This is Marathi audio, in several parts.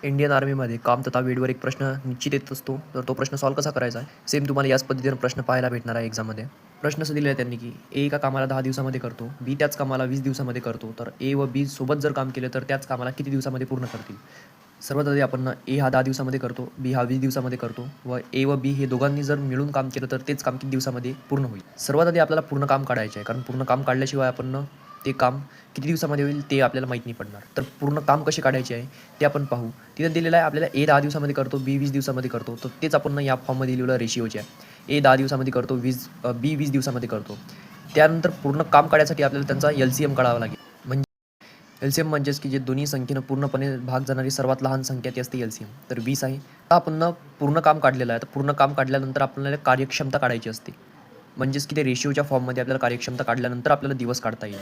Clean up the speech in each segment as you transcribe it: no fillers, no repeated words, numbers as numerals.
इंडियन आर्मीमध्ये काम तथा वेळेवर एक प्रश्न निश्चित येत असतो. तर तो प्रश्न सॉल्व्ह कसा करायचा आहे? सेम तुम्हाला याच पद्धतीने प्रश्न पाहायला भेटणार आहे एक्झाममध्ये. प्रश्न असं दिलेला आहे त्यांनी, की ए एका कामाला 10 दिवसामध्ये करतो, बी त्याच कामाला 20 दिवसामध्ये करतो. तर ए व बी सोबत जर काम केलं तर त्याच कामाला किती दिवसामध्ये पूर्ण करतील? सर्वात आधी आपण ए हा 10 दिवसामध्ये करतो, बी हा 20 दिवसामध्ये करतो व ए व बी हे दोघांनी जर मिळून काम केलं तर तेच काम किती दिवसामध्ये पूर्ण होईल. सर्वात आधी आपल्याला पूर्ण काम काढायचे आहे, कारण पूर्ण काम काढल्याशिवाय आपण ते काम किती दिवसामध्ये होईल ते आपल्याला माहीत नाही पडणार. तर पूर्ण काम कसे काढायचे आहे ते आपण पाहू. तिथे दिलेलं आहे आपल्याला ए 10 दिवसामध्ये करतो, बी 20 दिवसामध्ये करतो. तर तेच आपण या फॉर्ममध्ये लिहिलेलं रेशिओचे आहे. ए 10 दिवसामध्ये करतो, बी 20 दिवसामध्ये करतो. त्यानंतर पूर्ण काम काढण्यासाठी आपल्याला त्यांचा LCM काढावा लागेल. म्हणजे LCM म्हणजेच की जे दोन्ही संख्येनं पूर्णपणे भाग जाणारी सर्वात लहान संख्या ती असते LCM. तर 20 आहे. आता आपण पूर्ण काम काढलेलं आहे. तर पूर्ण काम काढल्यानंतर आपल्याला कार्यक्षमता काढायची असते. म्हणजेच की ते रेशिओच्या फॉर्ममध्ये आपल्याला कार्यक्षमता काढल्यानंतर आपल्याला दिवस काढता येईल.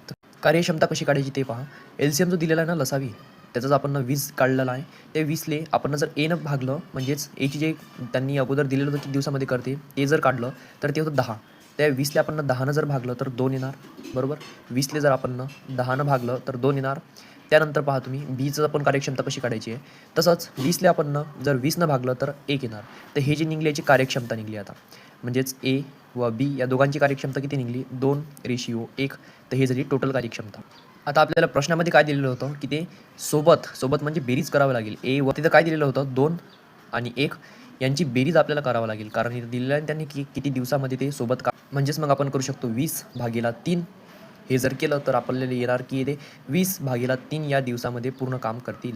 तर कार्यक्षमता कशी काढायची ते पहा. LCM जो दिलेला आहे ना लसावी, त्याचाच आपण 20 काढलेला आहे. ते 20ले आपण जर एनं भागलं, म्हणजेच एची जे त्यांनी अगोदर दिलेलं होतं किती दिवसामध्ये करते, ते जर काढलं तर ते होतं 10. त्या 20ले आपण 10नं जर भागलं तर 2 येणार, बरोबर. 20ले जर आपण 10नं भागलं तर 2 येणार. त्यानंतर पहा तुम्ही बीचं पण कार्यक्षमता कशी काढायची आहे. तसंच 20ले आपण जर 20नं भागलं तर 1 येणार. तर हे जी निघली याची कार्यक्षमता निघली आता. म्हणजेच ए व बी या दोघांची कार्यक्षमता किती निघली? 2:1. तर हे झाली टोटल कार्यक्षमता. आता आपल्याला प्रश्नामध्ये काय दिलेलं होतं, की ते सोबत म्हणजे बेरीज करावं लागेल. ए व तिथं काय दिलेलं होतं 2 आणि 1 यांची बेरीज आपल्याला करावं लागेल. कारण इथं दिलेलं आहे त्यांनी की किती दिवसामध्ये ते सोबत का म्हणजेच मग आपण करू शकतो 20/3. हे जर केलं तर आपल्याला येणार की ते 20/3 या दिवसामध्ये पूर्ण काम करतील.